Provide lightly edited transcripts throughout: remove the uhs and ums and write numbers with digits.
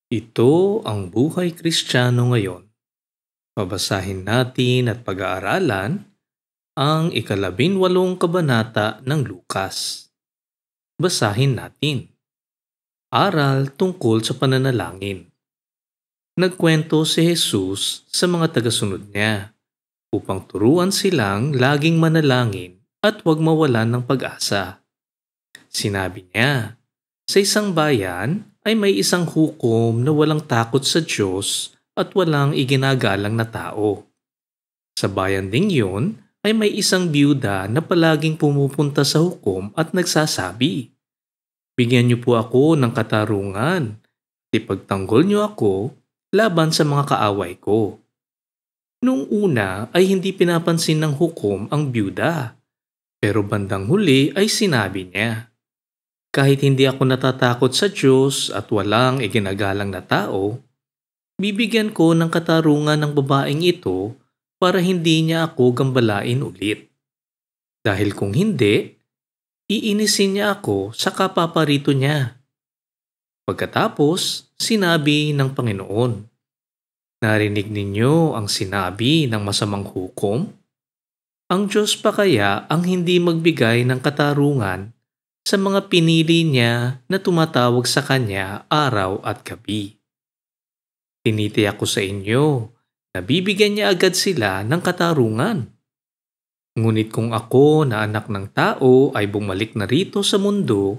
Ito ang buhay Kristiyano ngayon. Babasahin natin at pag-aaralan ang ikalabinwalong kabanata ng Lukas. Basahin natin. Aral tungkol sa pananalangin. Nagkwento si Jesus sa mga tagasunod niya upang turuan silang laging manalangin at huwag mawalan ng pag-asa. Sinabi niya, sa isang bayan ay may isang hukom na walang takot sa Diyos at walang iginagalang na tao. Sa bayan ding yun ay may isang byuda na palaging pumupunta sa hukom at nagsasabi, "Bigyan niyo po ako ng katarungan, ipagtanggol niyo ako laban sa mga kaaway ko." Noong una ay hindi pinapansin ng hukom ang byuda, pero bandang huli ay sinabi niya, "Kahit hindi ako natatakot sa Diyos at walang iginagalang na tao, bibigyan ko ng katarungan ng babaeng ito para hindi niya ako gambalain ulit. Dahil kung hindi, iinisin niya ako sa kapaparito niya." Pagkatapos, sinabi ng Panginoon, "Narinig ninyo ang sinabi ng masamang hukom? Ang Diyos pa kaya ang hindi magbigay ng katarungan sa mga pinili niya na tumatawag sa Kanya araw at gabi? Tinitiyak ko sa inyo na bibigyan niya agad sila ng katarungan. Ngunit kung ako na anak ng tao ay bumalik na rito sa mundo,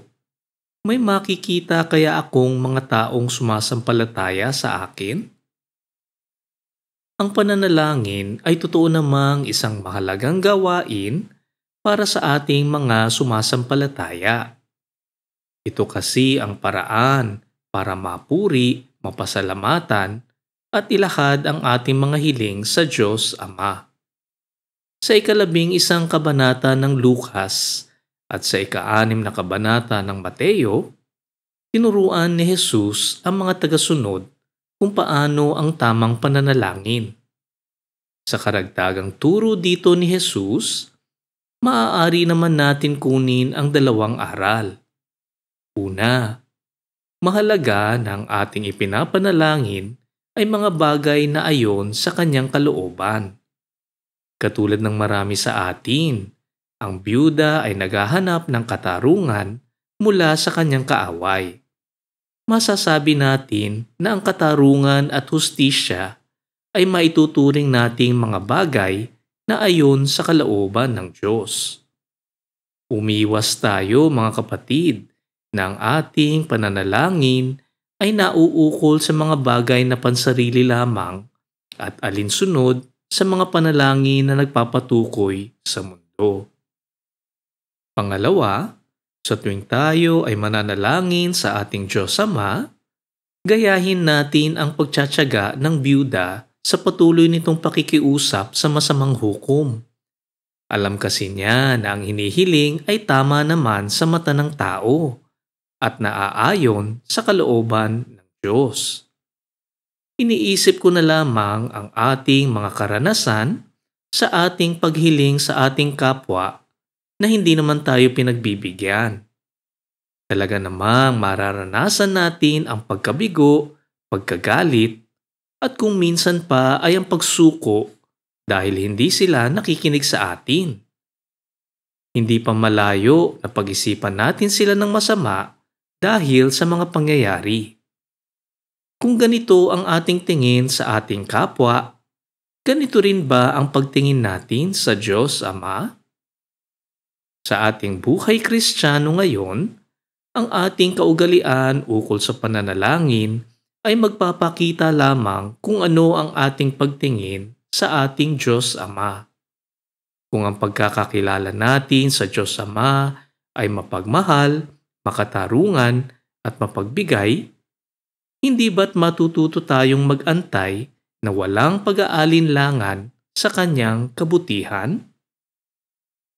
may makikita kaya akong mga taong sumasampalataya sa akin?" Ang pananalangin ay totoo namang isang mahalagang gawain para sa ating mga sumasampalataya. Ito kasi ang paraan para mapuri, mapasalamatan, at ilahad ang ating mga hiling sa Diyos Ama. Sa ikalabing-isang kabanata ng Lukas at sa ika-6 na kabanata ng Mateo, tinuruan ni Jesus ang mga tagasunod kung paano ang tamang pananalangin. Sa karagdagang turo dito ni Jesus, maaari naman natin kunin ang dalawang aral. Una, mahalaga na ang ating ipinapanalangin ay mga bagay na ayon sa kanyang kalooban. Katulad ng marami sa atin, ang byuda ay naghahanap ng katarungan mula sa kanyang kaaway. Masasabi natin na ang katarungan at hustisya ay maituturing nating mga bagay na ayon sa kalooban ng Diyos. Umiwas tayo mga kapatid na ang ating pananalangin ay nauukol sa mga bagay na pansarili lamang at alinsunod sa mga panalangin na nagpapatukoy sa mundo. Pangalawa, sa tuwing tayo ay mananalangin sa ating Diyos Ama, gayahin natin ang pagtsatsaga ng byuda sa patuloy nitong pakikiusap sa masamang hukom. Alam kasi niya na ang hinihiling ay tama naman sa mata ng tao at naaayon sa kalooban ng Diyos. Iniisip ko na lamang ang ating mga karanasan sa ating paghiling sa ating kapwa na hindi naman tayo pinagbibigyan. Talaga namang mararanasan natin ang pagkabigo, pagkagalit, at kung minsan pa ay ang pagsuko dahil hindi sila nakikinig sa atin. Hindi pa malayo na pag-isipan natin sila ng masama dahil sa mga pangyayari. Kung ganito ang ating tingin sa ating kapwa, ganito rin ba ang pagtingin natin sa Diyos Ama? Sa ating buhay Kristiyano ngayon, ang ating kaugalian ukol sa pananalangin ay magpapakita lamang kung ano ang ating pagtingin sa ating Diyos Ama. Kung ang pagkakakilala natin sa Diyos Ama ay mapagmahal, makatarungan at mapagbigay, hindi ba't matututo tayong mag-antay na walang pag-aalinlangan sa kanyang kabutihan?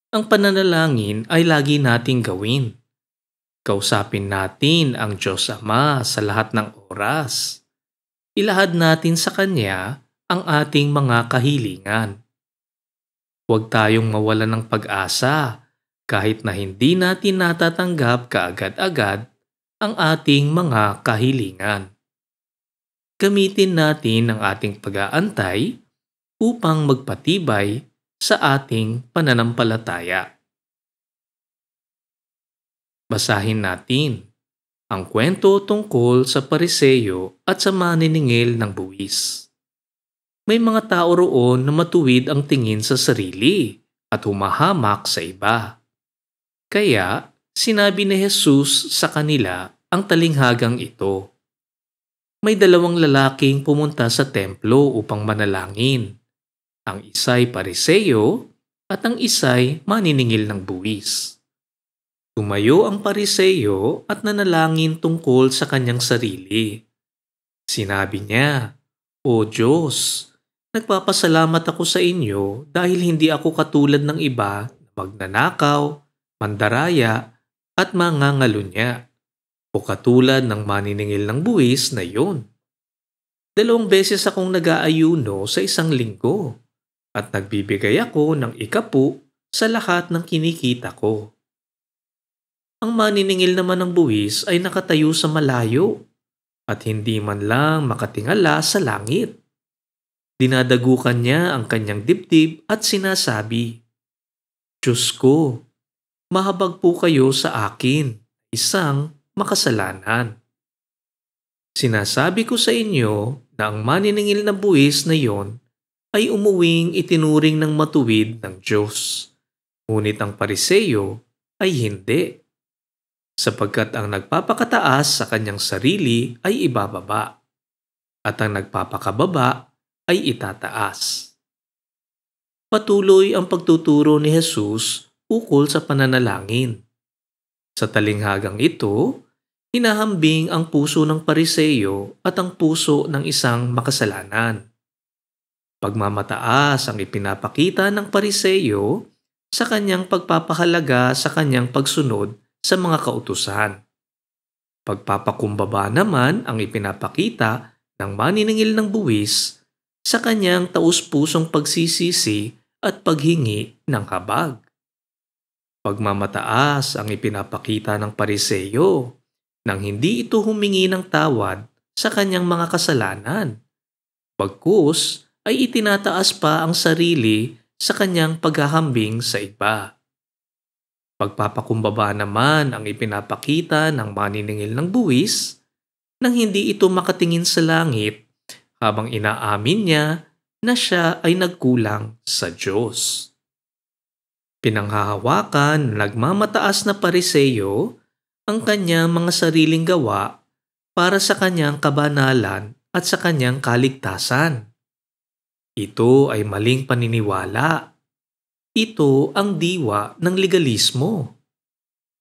Ang pananalangin ay lagi nating gawin. Kausapin natin ang Diyos Ama sa lahat ng oras. Ilahad natin sa Kanya ang ating mga kahilingan. Huwag tayong mawalan ng pag-asa kahit na hindi natin natatanggap kaagad-agad ang ating mga kahilingan. Gamitin natin ang ating pag-aantay upang magpatibay sa ating pananampalataya. Basahin natin ang kwento tungkol sa Pariseyo at sa maniningil ng buwis. May mga tao roon na matuwid ang tingin sa sarili at humahamak sa iba. Kaya sinabi ni Jesus sa kanila ang talinghagang ito. May dalawang lalaking pumunta sa templo upang manalangin. Ang isa'y Pariseyo at ang isa'y maniningil ng buwis. Tumayo ang Pariseyo at nanalangin tungkol sa kanyang sarili. Sinabi niya, "O Diyos, nagpapasalamat ako sa inyo dahil hindi ako katulad ng iba na magnanakaw, mandaraya, at mangangalunya, o katulad ng maniningil ng buwis na iyon. 2 beses akong nag-aayuno sa isang linggo at nagbibigay ako ng 10 sa lahat ng kinikita ko." Ang maniningil naman ng buwis ay nakatayo sa malayo at hindi man lang makatingala sa langit. Dinadagukan niya ang kanyang dibdib at sinasabi, "Diyos ko, mahabag po kayo sa akin, isang makasalanan." Sinasabi ko sa inyo na ang maniningil na buwis na iyon ay umuwing itinuring ng matuwid ng Diyos. Ngunit ang Pariseyo ay hindi, sapagkat ang nagpapakataas sa kanyang sarili ay ibababa, at ang nagpapakababa ay itataas. Patuloy ang pagtuturo ni Jesus ukol sa pananalangin. Sa talinghagang ito, hinahambing ang puso ng Pariseyo at ang puso ng isang makasalanan. Pagmamataas ang ipinapakita ng Pariseyo sa kanyang pagpapahalaga sa kanyang pagsunod sa mga kautusan. Pagpapakumbaba naman ang ipinapakita ng maniningil ng buwis sa kanyang taus-pusong pagsisisi at paghingi ng habag. Pagmamataas ang ipinapakita ng Pariseyo nang hindi ito humingi ng tawad sa kanyang mga kasalanan. Bagkus ay itinataas pa ang sarili sa kanyang paghahambing sa iba. Pagpapakumbaba naman ang ipinapakita ng maniningil ng buwis nang hindi ito makatingin sa langit habang inaamin niya na siya ay nagkulang sa Diyos. Pinanghahawakan ng nagmamataas na Pariseyo ang kanyang mga sariling gawa para sa kanyang kabanalan at sa kanyang kaligtasan. Ito ay maling paniniwala. Ito ang diwa ng legalismo.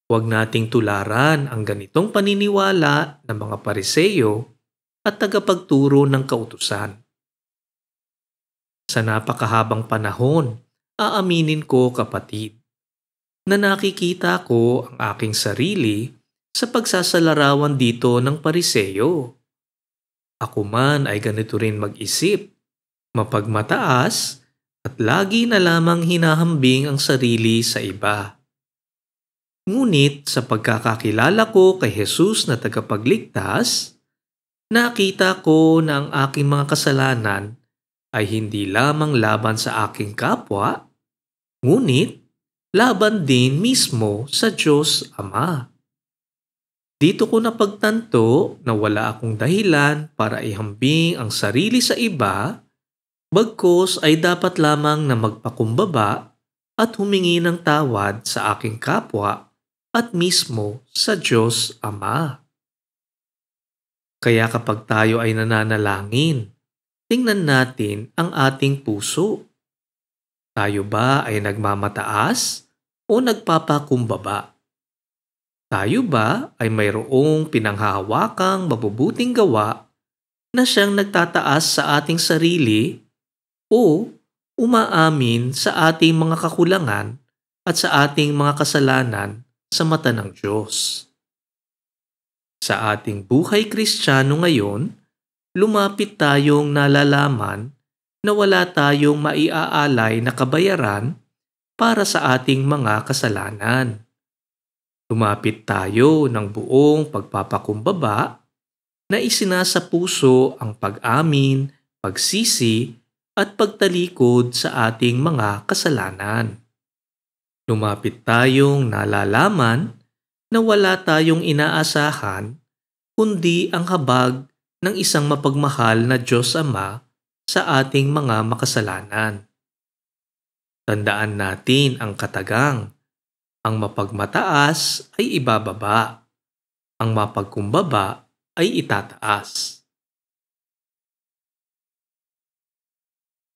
Huwag nating tularan ang ganitong paniniwala ng mga Pariseyo at tagapagturo ng kautusan. Sa napakahabang panahon, aaminin ko, kapatid, na nakikita ko ang aking sarili sa pagsasalarawan dito ng Pariseyo. Ako man ay ganito rin mag-isip, mapagmataas, at lagi na lamang hinahambing ang sarili sa iba. Ngunit sa pagkakakilala ko kay Jesus na tagapagligtas, nakita ko na ang aking mga kasalanan ay hindi lamang laban sa aking kapwa, ngunit laban din mismo sa Diyos Ama. Dito ko napagtanto na wala akong dahilan para ihambing ang sarili sa iba, bagkus ay dapat lamang na magpakumbaba at humingi ng tawad sa aking kapwa at mismo sa Diyos Ama. Kaya kapag tayo ay nananalangin, tingnan natin ang ating puso. Tayo ba ay nagmamataas o nagpapakumbaba? Tayo ba ay mayroong pinanghahawakang mabubuting gawa na siyang nagtataas sa ating sarili o umaamin sa ating mga kakulangan at sa ating mga kasalanan sa mata ng Diyos? Sa ating buhay Kristiyano ngayon, lumapit tayong nalalaman na wala tayong maiaalay na kabayaran para sa ating mga kasalanan. Lumapit tayo ng buong pagpapakumbaba na isinasa puso ang pag-amin, pagsisi, at pagtalikod sa ating mga kasalanan. Lumapit tayong nalalaman na wala tayong inaasahan kundi ang habag ng isang mapagmahal na Diyos Ama sa ating mga makasalanan. Tandaan natin ang katagang, ang mapagmataas ay ibababa, ang mapagkumbaba ay itataas.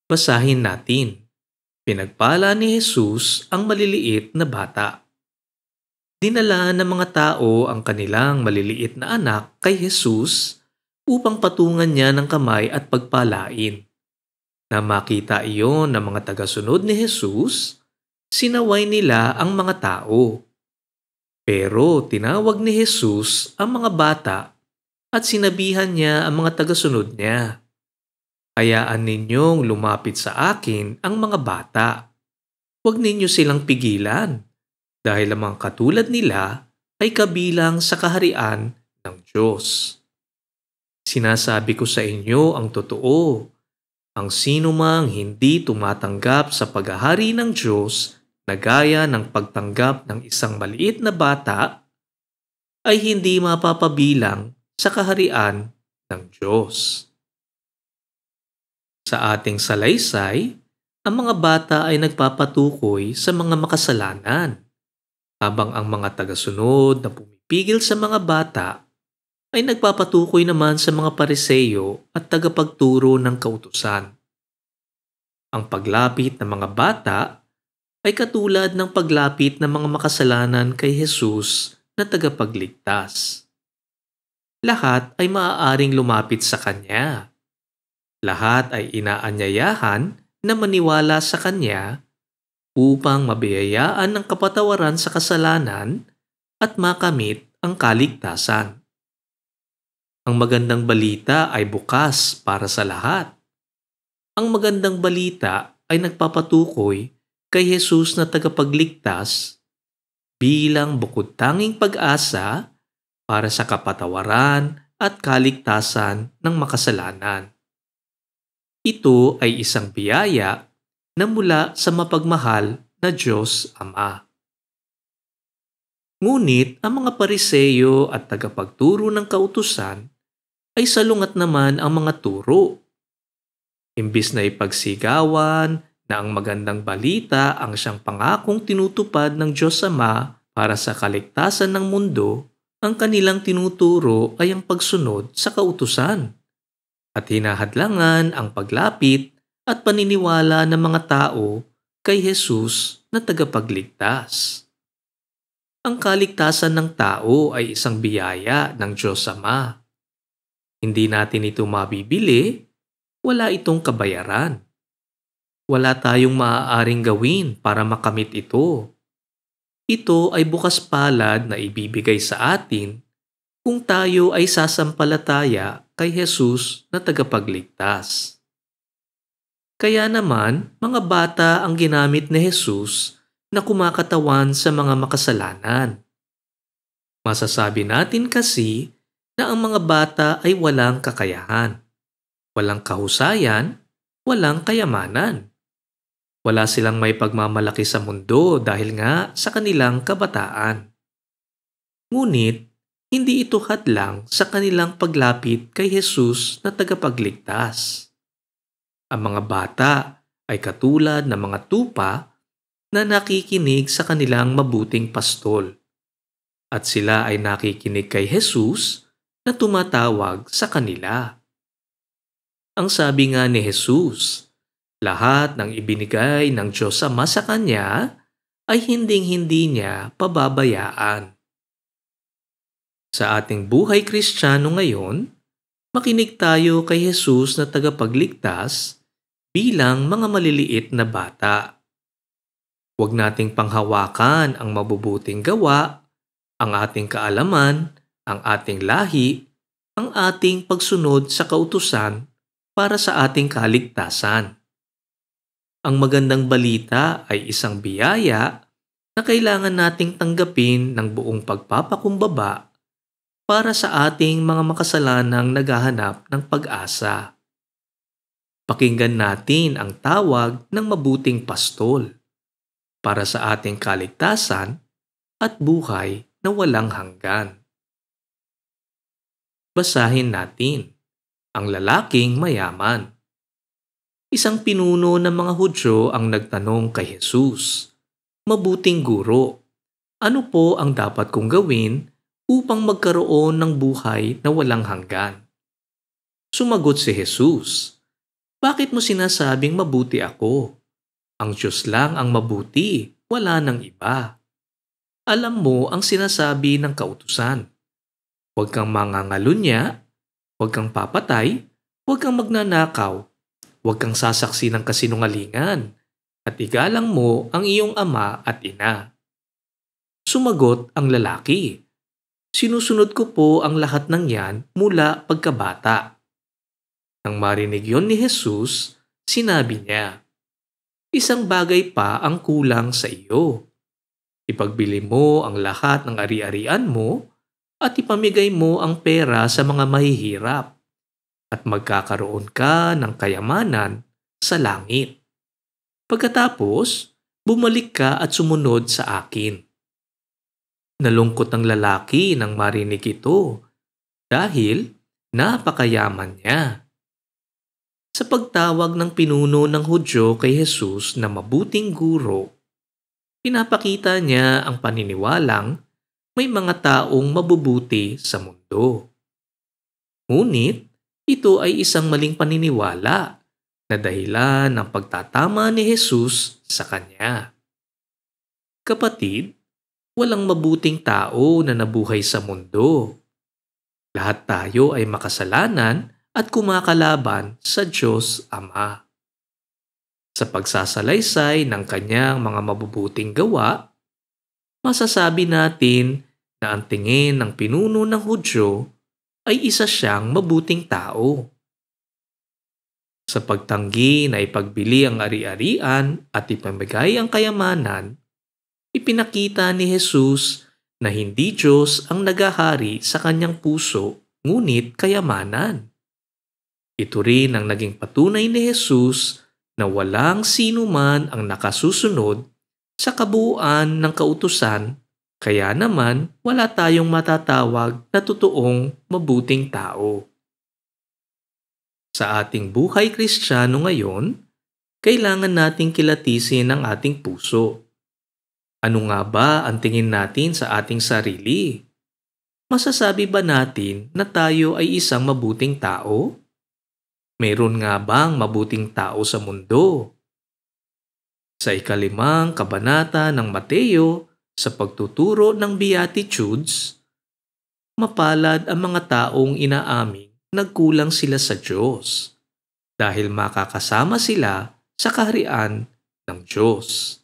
Basahin natin. Pinagpala ni Jesus ang maliliit na bata. Dinala ng mga tao ang kanilang maliliit na anak kay Jesus upang patungan niya ng kamay at pagpalain. Na makita iyon ng mga tagasunod ni Jesus, sinaway nila ang mga tao. Pero tinawag ni Jesus ang mga bata at sinabihan niya ang mga tagasunod niya. Hayaan ninyong lumapit sa akin ang mga bata. Huwag ninyo silang pigilan dahil ang mga katulad nila ay kabilang sa kaharian ng Diyos. Sinasabi ko sa inyo ang totoo. Ang sinumang hindi tumatanggap sa paghahari ng Diyos na gaya ng pagtanggap ng isang maliit na bata ay hindi mapapabilang sa kaharian ng Diyos. Sa ating salaysay, ang mga bata ay nagpapatukoy sa mga makasalanan, habang ang mga tagasunod na pumipigil sa mga bata ay nagpapatukoy naman sa mga Pariseyo at tagapagturo ng kautusan. Ang paglapit ng mga bata ay katulad ng paglapit ng mga makasalanan kay Jesus na tagapagligtas. Lahat ay maaaring lumapit sa Kanya. Lahat ay inaanyayahan na maniwala sa Kanya upang mabiyayaan ng kapatawaran sa kasalanan at makamit ang kaligtasan. Ang magandang balita ay bukas para sa lahat. Ang magandang balita ay nagpapatukoy kay Jesus na tagapagligtas bilang bukod tanging pag-asa para sa kapatawaran at kaligtasan ng makasalanan. Ito ay isang biyaya na mula sa mapagmahal na Diyos Ama. Ngunit ang mga Pariseyo at tagapagturo ng kautusan ay salungat naman ang mga turo. Imbis na ipagsigawan na ang magandang balita ang siyang pangakong tinutupad ng Diyos Ama para sa kaligtasan ng mundo, ang kanilang tinuturo ay ang pagsunod sa kautusan at hinahadlangan ang paglapit at paniniwala ng mga tao kay Jesus na tagapagligtas. Ang kaligtasan ng tao ay isang biyaya ng Diyos Ama. Hindi natin ito mabibili, wala itong kabayaran. Wala tayong maaaring gawin para makamit ito. Ito ay bukas palad na ibibigay sa atin kung tayo ay sasampalataya kay Jesus na tagapagligtas. Kaya naman, mga bata ang ginamit ni Jesus na kumakatawan sa mga makasalanan. Masasabi natin kasi na ang mga bata ay walang kakayahan, walang kahusayan, walang kayamanan. Wala silang may pagmamalaki sa mundo dahil nga sa kanilang kabataan. Ngunit, hindi ito hadlang sa kanilang paglapit kay Jesus na tagapagligtas. Ang mga bata ay katulad ng mga tupa na nakikinig sa kanilang mabuting pastol. At sila ay nakikinig kay Jesus na tumatawag sa kanila. Ang sabi nga ni Jesus, lahat ng ibinigay ng Diyos Ama sa Kanya ay hinding-hindi niya pababayaan. Sa ating buhay Kristiyano ngayon, makinig tayo kay Jesus na tagapagligtas bilang mga maliliit na bata. Huwag nating panghawakan ang mabubuting gawa, ang ating kaalaman, ang ating lahi, ang ating pagsunod sa kautusan para sa ating kaligtasan. Ang magandang balita ay isang biyaya na kailangan nating tanggapin ng buong pagpapakumbaba para sa ating mga makasalanang naghahanap ng pag-asa. Pakinggan natin ang tawag ng mabuting pastol para sa ating kaligtasan at buhay na walang hanggan. Basahin natin ang lalaking mayaman. Isang pinuno ng mga Hudyo ang nagtanong kay Jesus, "Mabuting guro, ano po ang dapat kong gawin upang magkaroon ng buhay na walang hanggan?" Sumagot si Jesus, "Bakit mo sinasabing mabuti ako? Ang Diyos lang ang mabuti, wala nang iba. Alam mo ang sinasabi ng kautusan. Huwag kang mangangalunya, huwag kang papatay, huwag kang magnanakaw, huwag kang sasaksi ng kasinungalingan, at igalang mo ang iyong ama at ina." Sumagot ang lalaki, "Sinusunod ko po ang lahat ng yan mula pagkabata." Nang marinig yon ni Jesus, sinabi niya, "Isang bagay pa ang kulang sa iyo. Ipagbili mo ang lahat ng ari-arian mo at ipamigay mo ang pera sa mga mahihirap at magkakaroon ka ng kayamanan sa langit. Pagkatapos, bumalik ka at sumunod sa akin." Nalungkot ang lalaki nang marinig ito dahil napakayaman niya. Sa pagtawag ng pinuno ng Hudyo kay Jesus na mabuting guro, pinapakita niya ang paniniwalang may mga taong mabubuti sa mundo. Ngunit ito ay isang maling paniniwala na dahilan ng pagtatama ni Jesus sa kanya. Kapatid, walang mabuting tao na nabuhay sa mundo. Lahat tayo ay makasalanan at kumakalaban sa Diyos Ama. Sa pagsasalaysay ng kanyang mga mabubuting gawa, masasabi natin na ang tingin ng pinuno ng Hudyo ay isa siyang mabuting tao. Sa pagtanggi na ipagbili ang ari-arian at ipamigay ang kayamanan, ipinakita ni Jesus na hindi Diyos ang nagahari sa kanyang puso, ngunit kayamanan. Ito rin ang naging patunay ni Jesus na walang sino man ang nakasusunod sa kabuuan ng kautusan, kaya naman wala tayong matatawag na totoong mabuting tao. Sa ating buhay Kristiyano ngayon, kailangan nating kilatisin ang ating puso. Ano nga ba ang tingin natin sa ating sarili? Masasabi ba natin na tayo ay isang mabuting tao? Mayroon nga bang mabuting tao sa mundo? Sa 5 kabanata ng Mateo, sa pagtuturo ng Beatitudes, mapalad ang mga taong inaaming nagkulang sila sa Diyos dahil makakasama sila sa kaharian ng Diyos.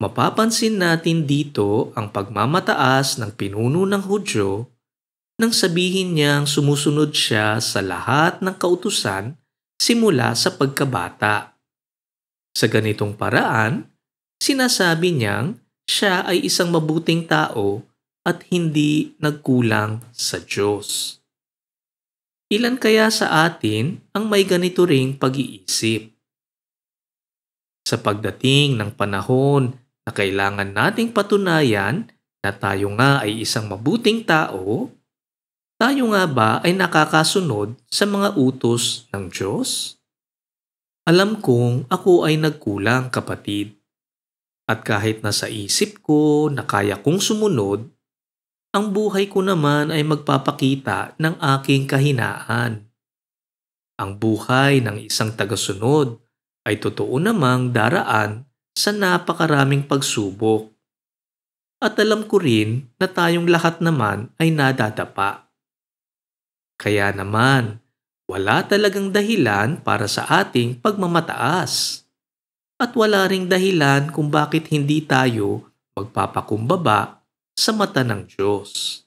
Mapapansin natin dito ang pagmamataas ng pinuno ng Hudyo nang sabihin niyang sumusunod siya sa lahat ng kautusan simula sa pagkabata. Sa ganitong paraan, sinasabi niyang siya ay isang mabuting tao at hindi nagkulang sa Diyos. Ilan kaya sa atin ang may ganito ring pag-iisip? Sa pagdating ng panahon na kailangan nating patunayan na tayo nga ay isang mabuting tao, tayo nga ba ay nakakasunod sa mga utos ng Diyos? Alam kong ako ay nagkulang, kapatid. At kahit nasa isip ko na kaya kong sumunod, ang buhay ko naman ay magpapakita ng aking kahinaan. Ang buhay ng isang tagasunod ay totoo namang daraan sa napakaraming pagsubok. At alam ko rin na tayong lahat naman ay nadadapa. Kaya naman, wala talagang dahilan para sa ating pagmamataas. At wala ring dahilan kung bakit hindi tayo magpapakumbaba sa mata ng Diyos.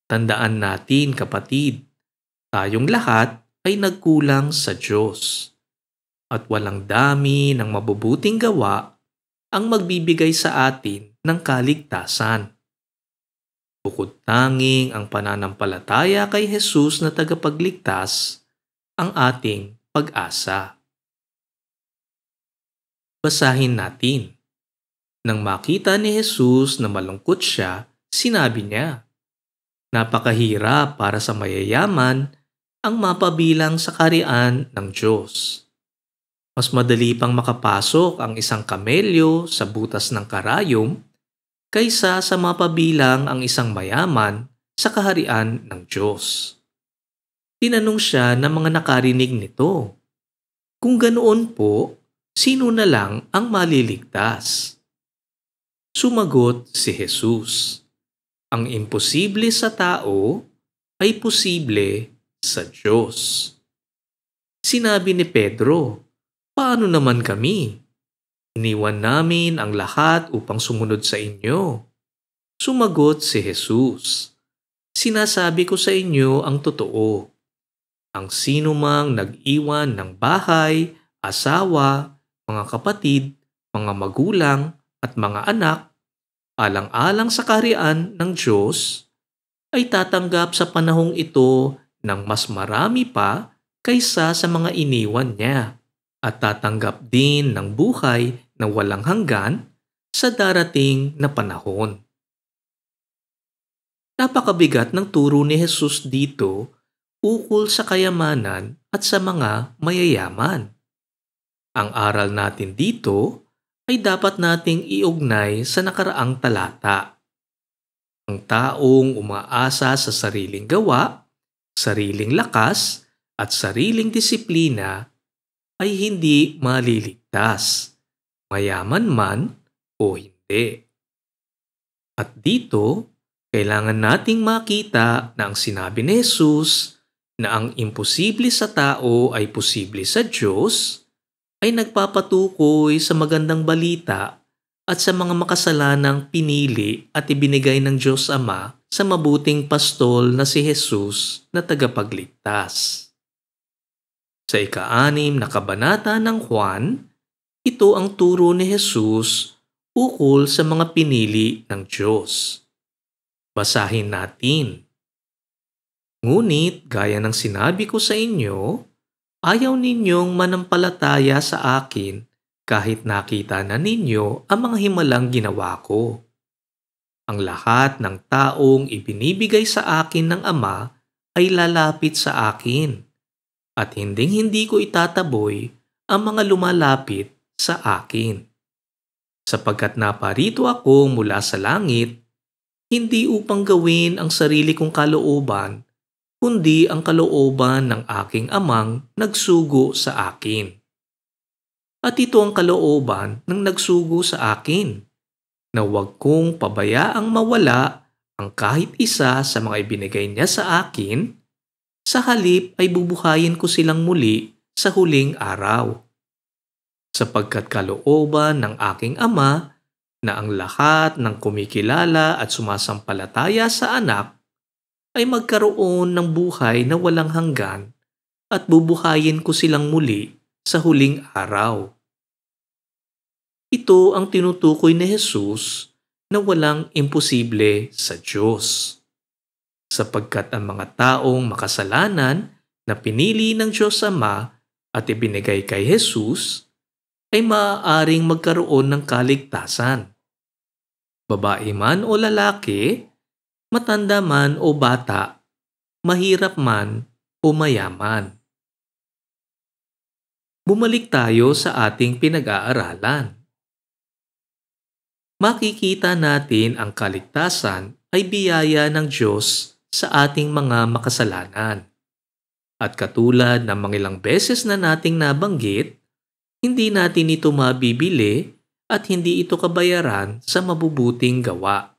Tandaan natin, kapatid, tayong lahat ay nagkulang sa Diyos. At walang dami ng mabubuting gawa ang magbibigay sa atin ng kaligtasan. Bukod tanging ang pananampalataya kay Jesus na tagapagligtas ang ating pag-asa. Basahin natin. Nang makita ni Jesus na malungkot siya, sinabi niya, "Napakahirap para sa mayayaman ang mapabilang sa kaharian ng Diyos. Mas madali pang makapasok ang isang kamelyo sa butas ng karayom kaysa sa mapabilang ang isang mayaman sa kaharian ng Diyos." Tinanong siya ng mga nakarinig nito, "Kung ganoon po, sino na lang ang maliligtas?" Sumagot si Jesus, "Ang imposible sa tao ay posible sa Diyos." Sinabi ni Pedro, "Paano naman kami? Iniwan namin ang lahat upang sumunod sa inyo." Sumagot si Jesus, "Sinasabi ko sa inyo ang totoo. Ang sinumang nag-iwan ng bahay, asawa, mga kapatid, mga magulang, at mga anak, alang-alang sa kaharian ng Diyos, ay tatanggap sa panahong ito ng mas marami pa kaysa sa mga iniwan niya, at tatanggap din ng buhay na walang hanggan sa darating na panahon." Napakabigat ng turo ni Jesus dito ukol sa kayamanan at sa mga mayayaman. Ang aral natin dito ay dapat nating iugnay sa nakaraang talata. Ang taong umaasa sa sariling gawa, sariling lakas, at sariling disiplina ay hindi maliligtas, mayaman man o hindi. At dito, kailangan nating makita na ang sinabi ni Jesus na ang imposible sa tao ay posible sa Diyos ay nagpapatukoy sa magandang balita at sa mga makasalanang pinili at ibinigay ng Diyos Ama sa mabuting pastol na si Jesus na tagapagligtas. Sa ika-6 na kabanata ng Juan, ito ang turo ni Jesus ukol sa mga pinili ng Diyos. Basahin natin. "Ngunit gaya ng sinabi ko sa inyo, ayaw ninyong manampalataya sa akin kahit nakita na ninyo ang mga himalang ginawa ko. Ang lahat ng taong ibinibigay sa akin ng Ama ay lalapit sa akin, at hinding-hindi ko itataboy ang mga lumalapit sa akin. Sapagkat naparito ako mula sa langit, hindi upang gawin ang sarili kong kalooban, kundi ang kalooban ng aking Amang nagsugo sa akin. At ito ang kalooban ng nagsugo sa akin, na huwag kong pabayaang mawala ang kahit isa sa mga ibinigay niya sa akin, sa halip ay bubuhayin ko silang muli sa huling araw. Sapagkat kalooban ng aking Ama na ang lahat ng kumikilala at sumasampalataya sa Anak ay magkaroon ng buhay na walang hanggan, at bubuhayin ko silang muli sa huling araw." Ito ang tinutukoy ni Jesus na walang imposible sa Diyos. Sapagkat ang mga taong makasalanan na pinili ng Diyos Ama at ibinigay kay Jesus ay maaaring magkaroon ng kaligtasan. Babae man o lalaki, matanda man o bata, mahirap man o mayaman. Bumalik tayo sa ating pinag-aaralan. Makikita natin ang kaligtasan ay biyaya ng Diyos sa ating mga makasalanan. At katulad ng mga ilang beses na nating nabanggit, hindi natin ito mabibili at hindi ito kabayaran sa mabubuting gawa.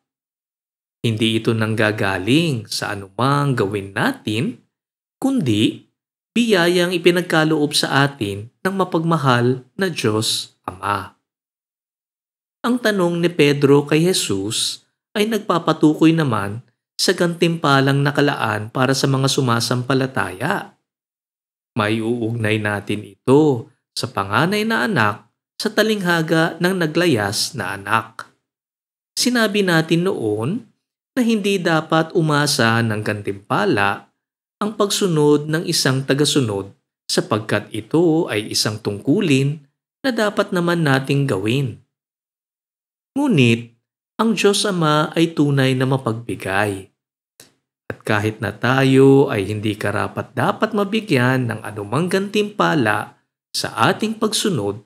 Hindi ito nanggagaling sa anumang gawin natin, kundi biyayang ipinagkaloob sa atin ng mapagmahal na Diyos Ama. Ang tanong ni Pedro kay Jesus ay nagpapatukoy naman sa gantimpalang nakalaan para sa mga sumasampalataya. May uugnay natin ito sa panganay na anak sa talinghaga ng naglayas na anak. Sinabi natin noon na hindi dapat umasa ng gantimpala ang pagsunod ng isang tagasunod sapagkat ito ay isang tungkulin na dapat naman nating gawin. Ngunit, ang Diyos Ama ay tunay na mapagbigay. At kahit na tayo ay hindi karapat-dapat mabigyan ng anumang gantimpala sa ating pagsunod,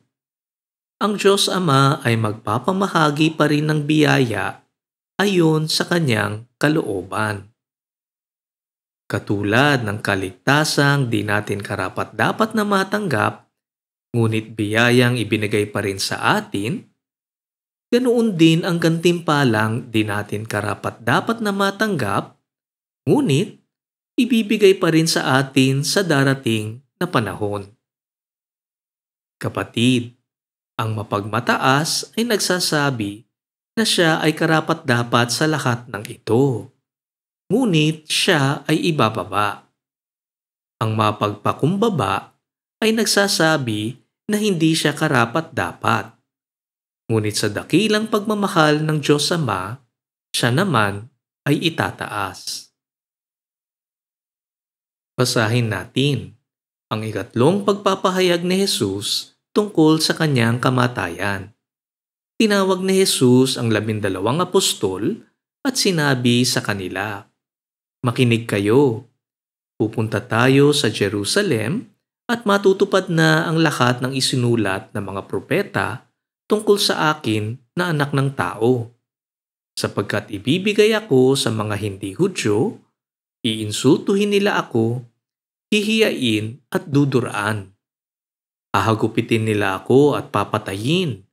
ang Diyos Ama ay magpapamahagi pa rin ng biyaya ayon sa kanyang kalooban. Katulad ng kaligtasang di natin karapat-dapat na matanggap, ngunit biyayang ibinigay pa rin sa atin, ganoon din ang gantimpalang di natin karapat-dapat na matanggap, ngunit ibibigay pa rin sa atin sa darating na panahon. Kapatid, ang mapagmataas ay nagsasabi na siya ay karapat-dapat sa lahat ng ito, ngunit siya ay ibababa. Ang mapagpakumbaba ay nagsasabi na hindi siya karapat-dapat, ngunit sa dakilang pagmamahal ng Diyos Ama, siya naman ay itataas. Basahin natin ang ikatlong pagpapahayag ni Jesus tungkol sa kanyang kamatayan. Tinawag ni Jesus ang 12 apostol at sinabi sa kanila, "Makinig kayo, pupunta tayo sa Jerusalem at matutupad na ang lahat ng isinulat ng mga propeta tungkol sa akin na anak ng tao. Sapagkat ibibigay ako sa mga hindi Hudyo, iinsultuhin nila ako, hihiyain at duduraan. Hahagupitin nila ako at papatayin,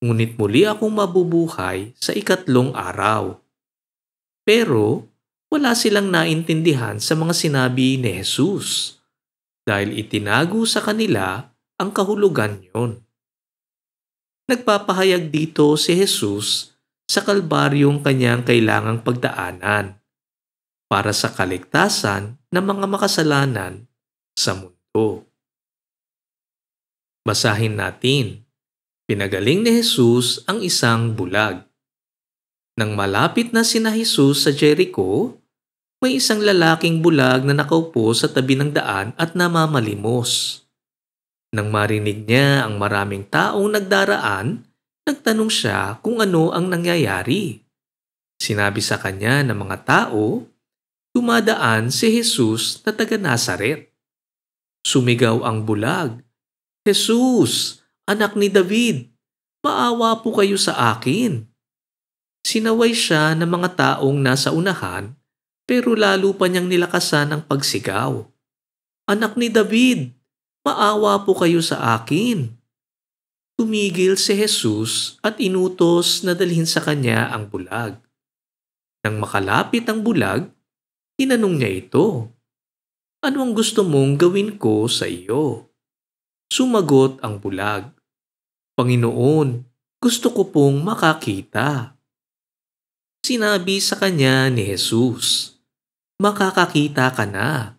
ngunit muli akong mabubuhay sa ikatlong araw." Pero wala silang naintindihan sa mga sinabi ni Jesus dahil itinago sa kanila ang kahulugan niyon. Nagpapahayag dito si Jesus sa kalbaryong kanyang kailangang pagdaanan para sa kaligtasan ng mga makasalanan sa mundo. Basahin natin. Pinagaling ni Jesus ang isang bulag. Nang malapit na sina Jesus sa Jericho, may isang lalaking bulag na nakaupo sa tabi ng daan at namamalimos. Nang marinig niya ang maraming taong nagdaraan, nagtanong siya kung ano ang nangyayari. Sinabi sa kanya ng mga tao, dumadaan si Jesus na taga Nazaret. Sumigaw ang bulag, "Jesus, anak ni David, maawa po kayo sa akin." Sinaway siya ng mga taong nasa unahan, pero lalo pa niyang nilakasan ang pagsigaw, "Anak ni David, maawa po kayo sa akin." Tumigil si Jesus at inutos na dalhin sa kanya ang bulag. Nang makalapit ang bulag, tinanong niya ito, "Ano ang gusto mong gawin ko sa iyo?" Sumagot ang bulag, "Panginoon, gusto ko pong makakita." Sinabi sa kanya ni Jesus, "Makakakita ka na.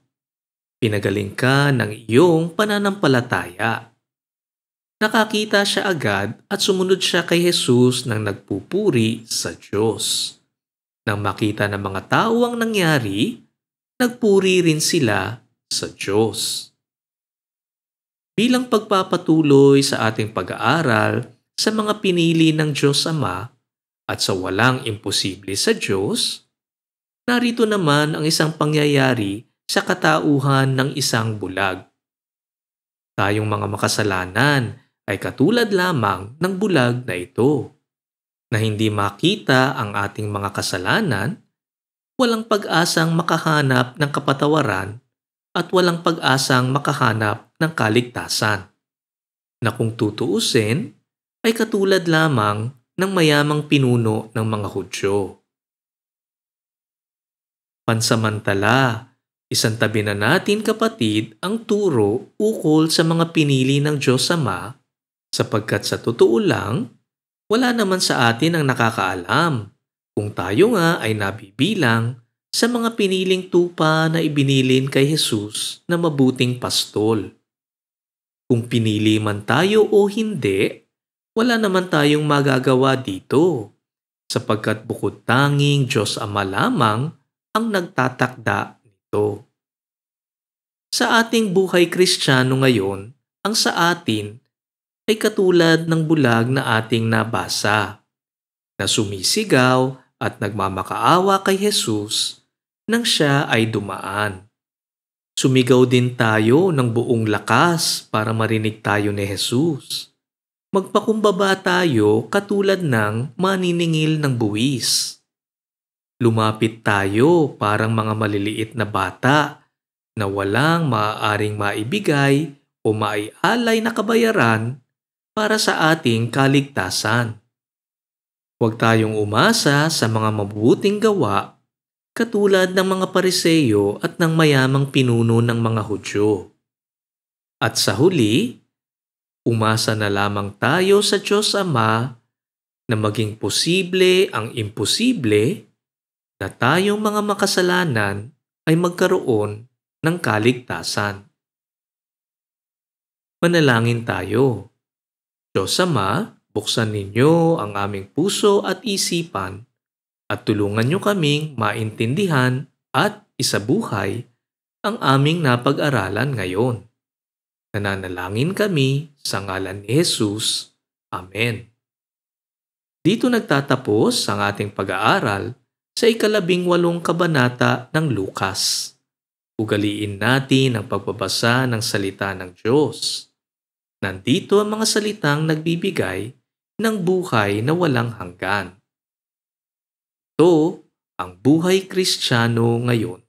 Pinagaling ka ng iyong pananampalataya." Nakakita siya agad at sumunod siya kay Jesus nang nagpupuri sa Diyos. Nang makita ng mga tao ang nangyari, nagpuri rin sila sa Diyos. Bilang pagpapatuloy sa ating pag-aaral sa mga pinili ng Diyos Ama at sa walang imposible sa Diyos, narito naman ang isang pangyayari sa katauhan ng isang bulag. Tayong mga makasalanan ay katulad lamang ng bulag na ito, na hindi makita ang ating mga kasalanan, walang pag-asang makahanap ng kapatawaran at walang pag-asang makahanap ng kaligtasan, na kung tutuusin ay katulad lamang ng mayamang pinuno ng mga Hudyo. Pansamantala, isantabi na natin kapatid ang turo ukol sa mga pinili ng Diyos Ama, sapagkat sa totoo lang, wala naman sa atin ang nakakaalam kung tayo nga ay nabibilang sa mga piniling tupa na ibinilin kay Jesus na mabuting pastol. Kung pinili man tayo o hindi, wala naman tayong magagawa dito sapagkat bukod tanging Diyos Ama lamang ang nagtatakda nito. Sa ating buhay Kristiyano ngayon, ang sa atin ay katulad ng bulag na ating nabasa, na sumisigaw at nagmamakaawa kay Jesus nang siya ay dumaan. Sumigaw din tayo ng buong lakas para marinig tayo ni Jesus. Magpakumbaba tayo katulad ng maniningil ng buwis. Lumapit tayo parang mga maliliit na bata na walang maaaring maibigay o maialay na kabayaran para sa ating kaligtasan. Huwag tayong umasa sa mga mabubuting gawa katulad ng mga Pariseyo at ng mayamang pinuno ng mga Hudyo. At sa huli, umasa na lamang tayo sa Diyos Ama na maging posible ang imposible, na tayong mga makasalanan ay magkaroon ng kaligtasan. Manalangin tayo. Diyos Ama, buksan ninyo ang aming puso at isipan at tulungan nyo kaming maintindihan at isabuhay ang aming napag-aralan ngayon. Nananalangin kami sa ngalan ni Jesus. Amen. Dito nagtatapos ang ating pag-aaral sa 18 kabanata ng Lukas. Ugaliin natin ang pagbabasa ng salita ng Diyos. Nandito ang mga salitang nagbibigay ng buhay na walang hanggan. Ito ang buhay Kristiyano ngayon.